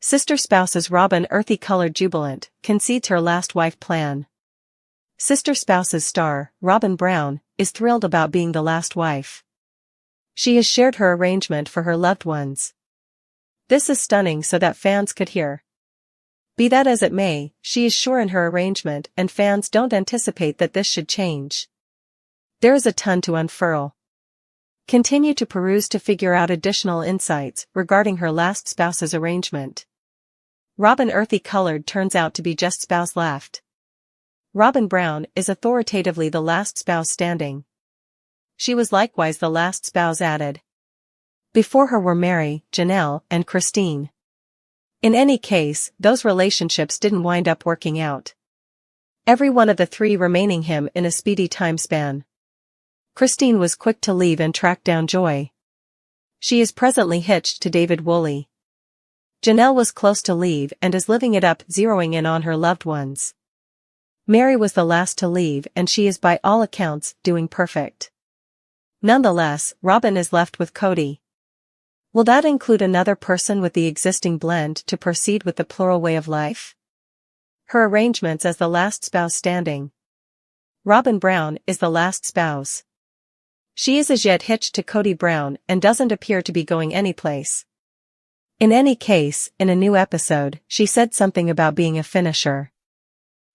Sister Spouse's Robyn earthy-colored jubilant, concedes her last wife plan. Sister Spouse's star, Robyn Brown, is thrilled about being the last wife. She has shared her arrangement for her loved ones. This is stunning so that fans could hear. Be that as it may, she is sure in her arrangement and fans don't anticipate that this should change. There is a ton to unfurl. Continue to peruse to figure out additional insights regarding her last spouse's arrangement. Robyn earthy-colored turns out to be just spouse left. Robyn Brown is authoritatively the last spouse standing. She was likewise the last spouse added. Before her were Mary, Janelle, and Christine. In any case, those relationships didn't wind up working out. Every one of the three remaining him in a speedy time span. Christine was quick to leave and track down Joy. She is presently hitched to David Woolley. Janelle was close to leave and is living it up, zeroing in on her loved ones. Mary was the last to leave and she is by all accounts doing perfect. Nonetheless, Robyn is left with Kody. Will that include another person with the existing blend to proceed with the plural way of life? Her arrangements as the last spouse standing. Robyn Brown is the last spouse. She is as yet hitched to Kody Brown and doesn't appear to be going anyplace. In any case, in a new episode, she said something about being a finisher.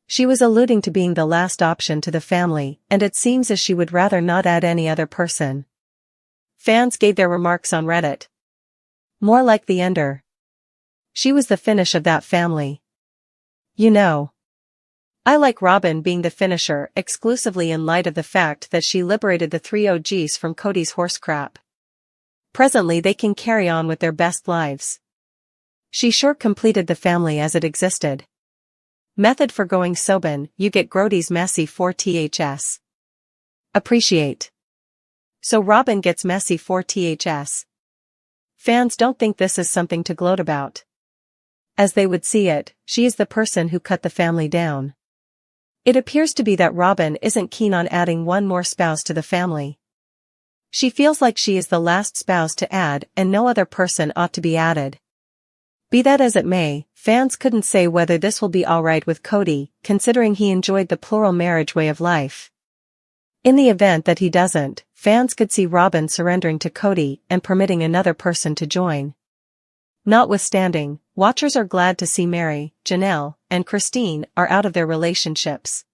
She was alluding to being the last option to the family, and it seems as she would rather not add any other person. Fans gave their remarks on Reddit. More like the ender. She was the finish of that family. You know. I like Robyn being the finisher exclusively in light of the fact that she liberated the three OGs from Kody's horse crap. Presently they can carry on with their best lives. She sure completed the family as it existed. Method for going Sobin, you get Grody's messy 4ths. Appreciate. So Robyn gets messy 4ths. Fans don't think this is something to gloat about. As they would see it, she is the person who cut the family down. It appears to be that Robyn isn't keen on adding one more spouse to the family. She feels like she is the last spouse to add and no other person ought to be added. Be that as it may, fans couldn't say whether this will be alright with Kody, considering he enjoyed the plural marriage way of life. In the event that he doesn't, fans could see Robyn surrendering to Kody and permitting another person to join. Notwithstanding, watchers are glad to see Mary, Janelle, and Christine are out of their relationships.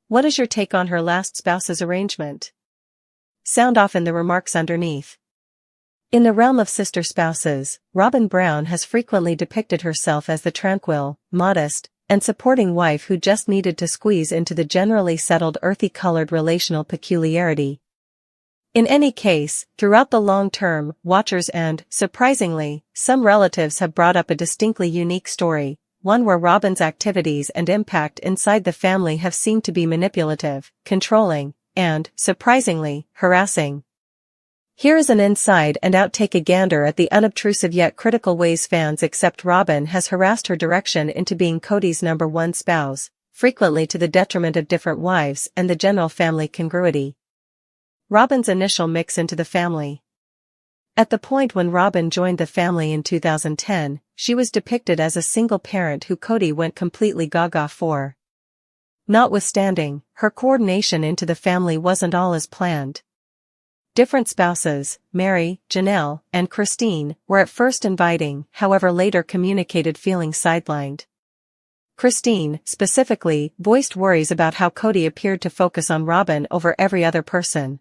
What is your take on her last spouse's arrangement? Sound off in the remarks underneath. In the realm of sister spouses, Robyn Brown has frequently depicted herself as the tranquil, modest, and supporting wife who just needed to squeeze into the generally settled earthy-colored relational peculiarity. In any case, throughout the long term, watchers and, surprisingly, some relatives have brought up a distinctly unique story, one where Robyn's activities and impact inside the family have seemed to be manipulative, controlling, and, surprisingly, harassing. Here is an inside and outtake a gander at the unobtrusive yet critical ways fans accept Robyn has harassed her direction into being Kody's number one spouse, frequently to the detriment of different wives and the general family congruity. Robyn's initial mix into the family. At the point when Robyn joined the family in 2010, she was depicted as a single parent who Kody went completely gaga for. Notwithstanding, her coordination into the family wasn't all as planned. Different spouses, Mary, Janelle, and Christine, were at first inviting, however later communicated feeling sidelined. Christine, specifically, voiced worries about how Kody appeared to focus on Robyn over every other person.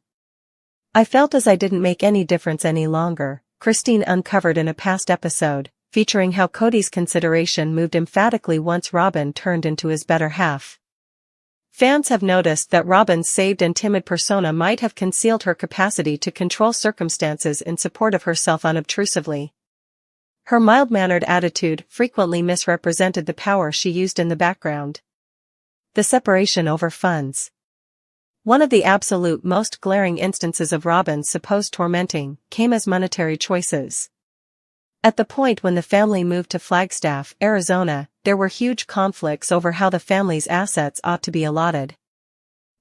I felt as I didn't make any difference any longer, Christine uncovered in a past episode, featuring how Kody's consideration moved emphatically once Robyn turned into his better half. Fans have noticed that Robyn's saved and timid persona might have concealed her capacity to control circumstances in support of herself unobtrusively. Her mild-mannered attitude frequently misrepresented the power she used in the background. The separation over funds. One of the absolute most glaring instances of Robyn's supposed tormenting came as monetary choices. At the point when the family moved to Flagstaff, Arizona, there were huge conflicts over how the family's assets ought to be allotted.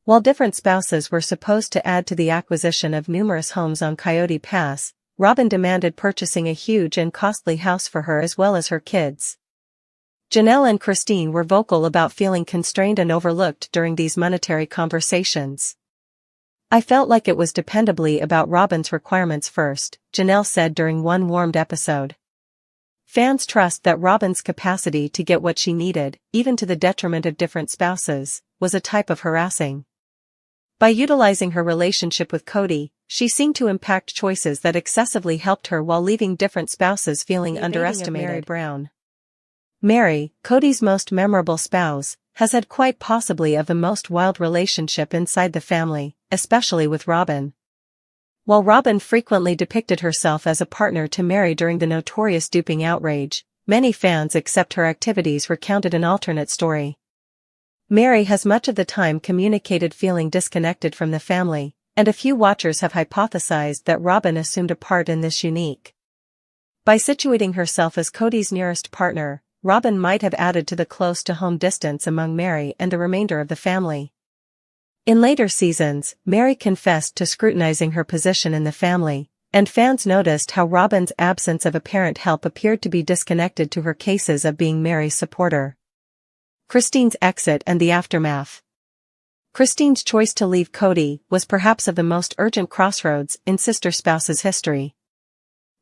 While different spouses were supposed to add to the acquisition of numerous homes on Coyote Pass, Robyn demanded purchasing a huge and costly house for her as well as her kids. Janelle and Christine were vocal about feeling constrained and overlooked during these monetary conversations. "I felt like it was dependably about Robyn's requirements first," Janelle said during one warmed episode. Fans trust that Robyn's capacity to get what she needed, even to the detriment of different spouses, was a type of harassing. By utilizing her relationship with Kody, she seemed to impact choices that excessively helped her while leaving different spouses feeling underestimated. Meri Brown. Meri, Kody's most memorable spouse, has had quite possibly of the most wild relationship inside the family, especially with Robyn. While Robyn frequently depicted herself as a partner to Meri during the notorious duping outrage, many fans accept her activities recounted an alternate story. Meri has much of the time communicated feeling disconnected from the family, and a few watchers have hypothesized that Robyn assumed a part in this unique. By situating herself as Kody's nearest partner, Robyn might have added to the close-to-home distance among Meri and the remainder of the family. In later seasons, Meri confessed to scrutinizing her position in the family, and fans noticed how Robyn's absence of apparent help appeared to be disconnected to her cases of being Meri's supporter. Christine's exit and the aftermath. Christine's choice to leave Kody was perhaps of the most urgent crossroads in sister spouses' history.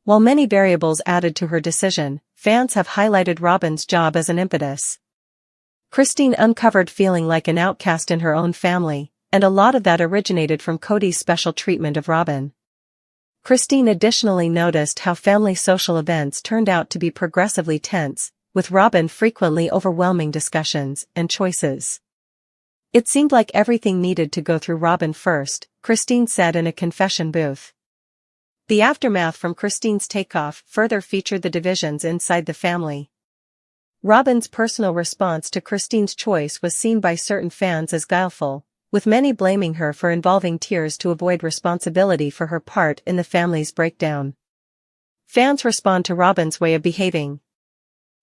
While many variables added to her decision, fans have highlighted Robyn's job as an impetus. Christine uncovered feeling like an outcast in her own family, and a lot of that originated from Kody's special treatment of Robyn. Christine additionally noticed how family social events turned out to be progressively tense, with Robyn frequently overwhelming discussions and choices. "It seemed like everything needed to go through Robyn first," Christine said in a confession booth. The aftermath from Christine's takeoff further featured the divisions inside the family. Robyn's personal response to Christine's choice was seen by certain fans as guileful, with many blaming her for involving tears to avoid responsibility for her part in the family's breakdown. Fans respond to Robyn's way of behaving.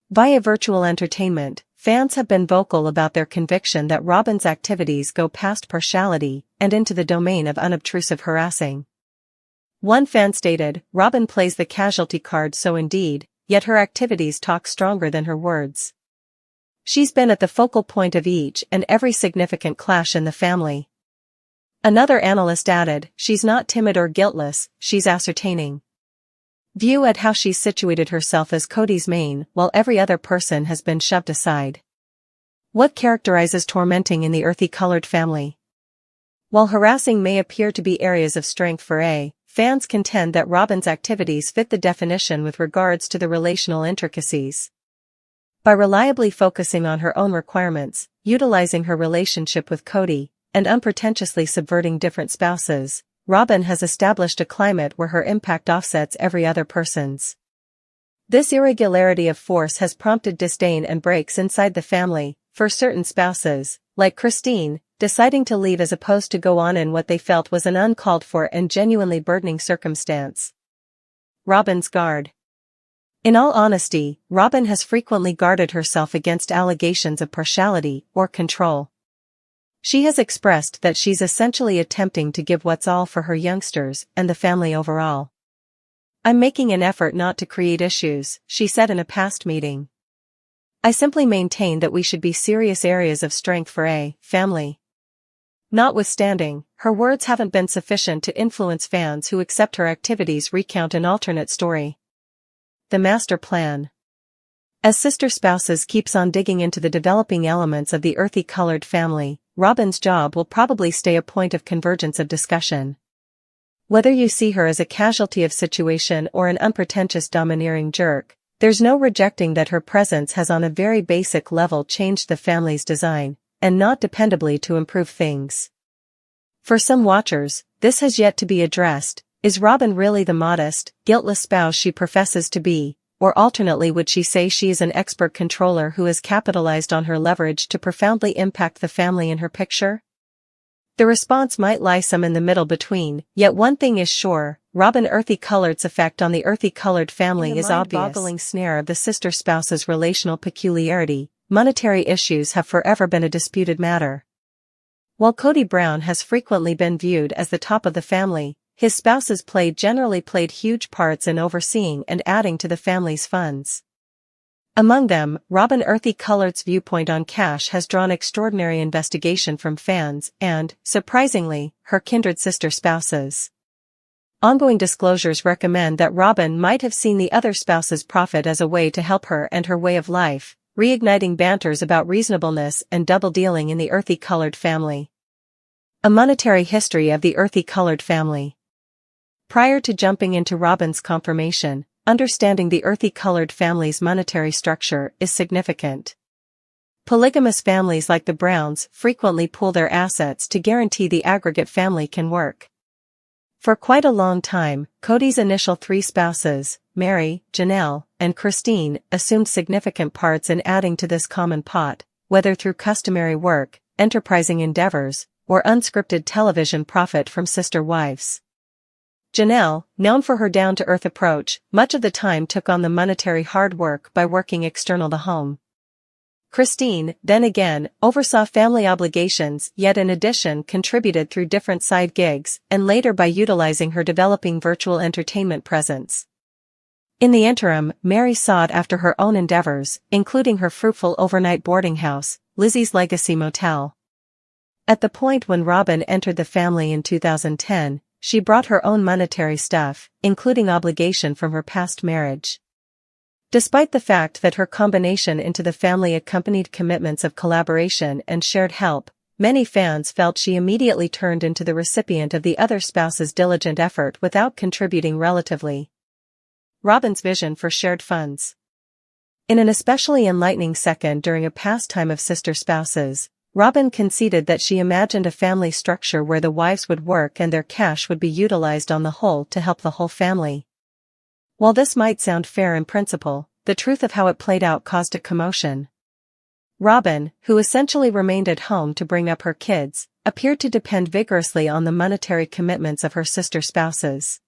Via virtual entertainment, fans have been vocal about their conviction that Robyn's activities go past partiality and into the domain of unobtrusive harassing. One fan stated, "Robyn plays the casualty card, so indeed, yet her activities talk stronger than her words. She's been at the focal point of each and every significant clash in the family." Another analyst added, "She's not timid or guiltless, she's ascertaining. View at how she's situated herself as Kody's main while every other person has been shoved aside." What characterizes tormenting in the earthy-colored family? While harassing may appear to be areas of strength for A, fans contend that Robyn's activities fit the definition with regards to the relational intricacies. By reliably focusing on her own requirements, utilizing her relationship with Kody, and unpretentiously subverting different spouses, Robyn has established a climate where her impact offsets every other person's. This irregularity of force has prompted disdain and breaks inside the family, for certain spouses, like Christine, deciding to leave as opposed to go on in what they felt was an uncalled for and genuinely burdening circumstance. Robyn's guard. In all honesty, Robyn has frequently guarded herself against allegations of partiality or control. She has expressed that she's essentially attempting to give what's all for her youngsters and the family overall. "I'm making an effort not to create issues," she said in a past meeting. "I simply maintain that we should be serious areas of strength for a family." Notwithstanding, her words haven't been sufficient to influence fans who accept her activities recount an alternate story. The master plan. As sister spouses keeps on digging into the developing elements of the earthy-colored family, Robyn's job will probably stay a point of convergence of discussion. Whether you see her as a casualty of situation or an unpretentious domineering jerk, there's no rejecting that her presence has on a very basic level changed the family's design, and not dependably to improve things. For some watchers, this has yet to be addressed. Is Robyn really the modest, guiltless spouse she professes to be, or alternately would she say she is an expert controller who has capitalized on her leverage to profoundly impact the family in her picture? The response might lie some in the middle between, yet one thing is sure, Robyn earthy-colored's effect on the earthy-colored family is obvious. In the mind-boggling snare of the sister spouse's relational peculiarity, monetary issues have forever been a disputed matter. While Kody Brown has frequently been viewed as the top of the family, his spouses generally played huge parts in overseeing and adding to the family's funds. Among them, Robyn Earthy Colored's viewpoint on cash has drawn extraordinary investigation from fans and, surprisingly, her kindred sister spouses. Ongoing disclosures recommend that Robyn might have seen the other spouse's profit as a way to help her and her way of life, reigniting banters about reasonableness and double-dealing in the Earthy Colored family. A monetary history of the Earthy Colored family. Prior to jumping into Robyn's confirmation, understanding the Earthy Colored family's monetary structure is significant. Polygamous families like the Browns frequently pool their assets to guarantee the aggregate family can work. For quite a long time, Kody's initial 3 spouses, Mary, Janelle, and Christine, assumed significant parts in adding to this common pot, whether through customary work, enterprising endeavors, or unscripted television profit from sister wives. Janelle, known for her down-to-earth approach, much of the time took on the monetary hard work by working external to home. Christine, then again, oversaw family obligations yet in addition contributed through different side gigs and later by utilizing her developing virtual entertainment presence. In the interim, Mary sought after her own endeavors, including her fruitful overnight boarding house, Lizzie's Legacy Motel. At the point when Robyn entered the family in 2010, she brought her own monetary stuff, including obligation from her past marriage. Despite the fact that her combination into the family accompanied commitments of collaboration and shared help, many fans felt she immediately turned into the recipient of the other spouse's diligent effort without contributing relatively. Robyn's vision for shared funds. In an especially enlightening second during a pastime of sister spouses, Robyn conceded that she imagined a family structure where the wives would work and their cash would be utilized on the whole to help the whole family. While this might sound fair in principle, the truth of how it played out caused a commotion. Robyn, who essentially remained at home to bring up her kids, appeared to depend vigorously on the monetary commitments of her sister spouses.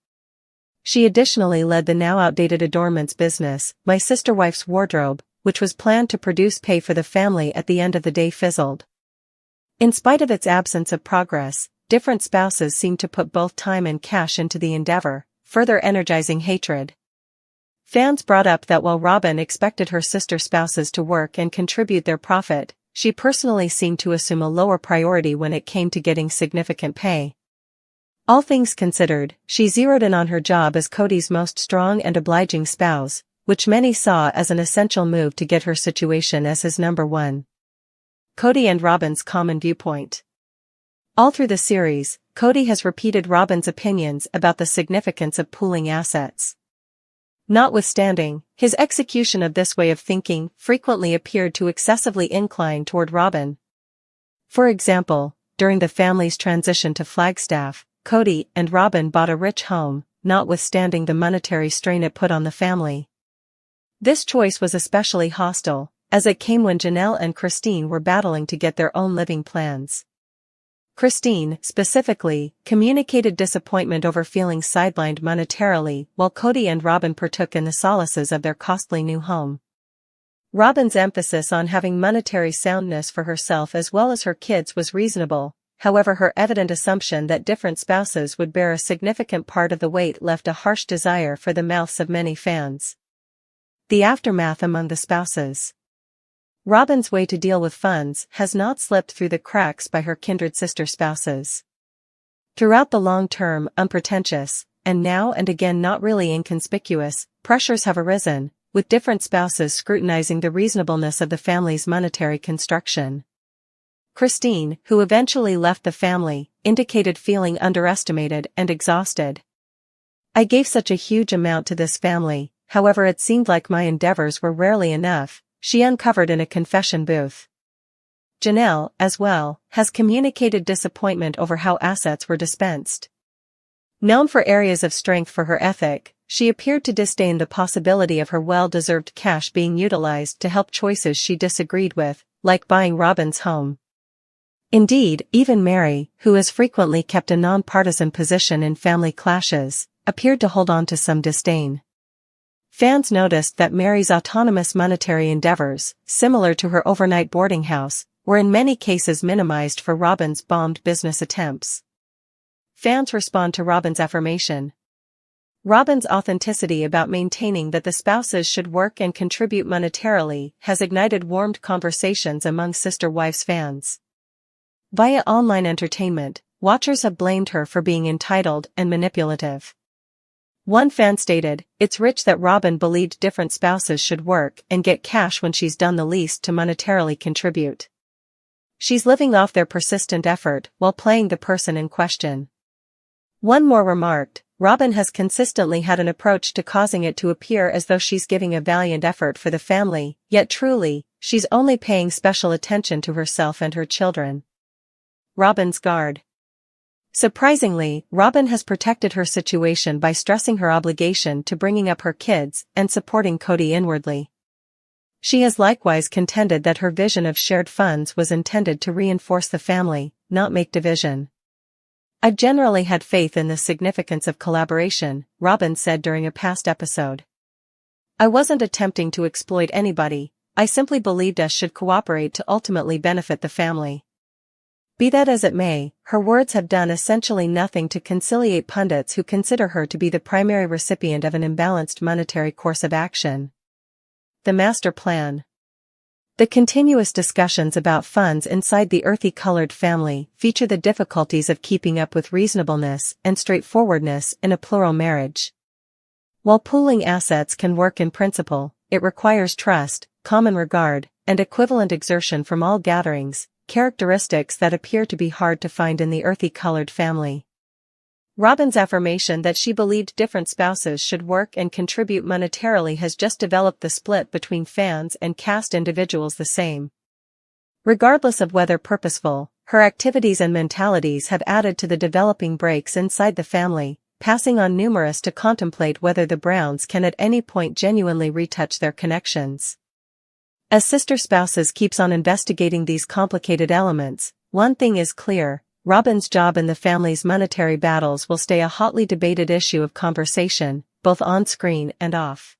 She additionally led the now outdated adornments business, My Sister Wife's Wardrobe, which was planned to produce pay for the family at the end of the day fizzled. In spite of its absence of progress, different spouses seemed to put both time and cash into the endeavor, further energizing hatred. Fans brought up that while Robyn expected her sister spouses to work and contribute their profit, she personally seemed to assume a lower priority when it came to getting significant pay. All things considered, she zeroed in on her job as Kody's most strong and obliging spouse, which many saw as an essential move to get her situation as his number one. Kody and Robyn's common viewpoint. All through the series, Kody has repeated Robyn's opinions about the significance of pooling assets. Notwithstanding, his execution of this way of thinking frequently appeared to excessively incline toward Robyn. For example, during the family's transition to Flagstaff, Kody and Robyn bought a rich home, notwithstanding the monetary strain it put on the family. This choice was especially hostile, as it came when Janelle and Christine were battling to get their own living plans. Christine, specifically, communicated disappointment over feeling sidelined monetarily, while Kody and Robyn partook in the solaces of their costly new home. Robyn's emphasis on having monetary soundness for herself as well as her kids was reasonable, however her evident assumption that different spouses would bear a significant part of the weight left a harsh desire for the mouths of many fans. The aftermath among the spouses. Robyn's way to deal with funds has not slipped through the cracks by her kindred sister spouses. Throughout the long-term, unpretentious, and now and again not really inconspicuous, pressures have arisen, with different spouses scrutinizing the reasonableness of the family's monetary construction. Christine, who eventually left the family, indicated feeling underestimated and exhausted. "I gave such a huge amount to this family, however it seemed like my endeavors were rarely enough," she uncovered in a confession booth. Janelle, as well, has communicated disappointment over how assets were dispensed. Known for areas of strength for her ethic, she appeared to disdain the possibility of her well-deserved cash being utilized to help choices she disagreed with, like buying Robyn's home. Indeed, even Mary, who has frequently kept a non-partisan position in family clashes, appeared to hold on to some disdain. Fans noticed that Mary's autonomous monetary endeavors, similar to her overnight boarding house, were in many cases minimized for Robyn's bombed business attempts. fans respond to Robyn's affirmation. Robyn's authenticity about maintaining that the spouses should work and contribute monetarily has ignited warmed conversations among Sister Wives fans. Via online entertainment, watchers have blamed her for being entitled and manipulative. One fan stated, "It's rich that Robyn believed different spouses should work and get cash when she's done the least to monetarily contribute. She's living off their persistent effort while playing the person in question." One more remarked, "Robyn has consistently had an approach to causing it to appear as though she's giving a valiant effort for the family, yet truly, she's only paying special attention to herself and her children." Robyn's guard. Surprisingly, Robyn has protected her situation by stressing her obligation to bringing up her kids and supporting Kody inwardly. She has likewise contended that her vision of shared funds was intended to reinforce the family, not make division. "I've generally had faith in the significance of collaboration," Robyn said during a past episode. "I wasn't attempting to exploit anybody, I simply believed us should cooperate to ultimately benefit the family." Be that as it may, her words have done essentially nothing to conciliate pundits who consider her to be the primary recipient of an imbalanced monetary course of action. The master plan. The continuous discussions about funds inside the earthy-colored family feature the difficulties of keeping up with reasonableness and straightforwardness in a plural marriage. While pooling assets can work in principle, it requires trust, common regard, and equivalent exertion from all gatherings, characteristics that appear to be hard to find in the earthy-colored family. Robyn's affirmation that she believed different spouses should work and contribute monetarily has just developed the split between fans and cast individuals the same. Regardless of whether purposeful, her activities and mentalities have added to the developing breaks inside the family, passing on numerous to contemplate whether the Browns can at any point genuinely retouch their connections. As Sister Spouses keeps on investigating these complicated elements, one thing is clear: Robyn's job in the family's monetary battles will stay a hotly debated issue of conversation, both on screen and off.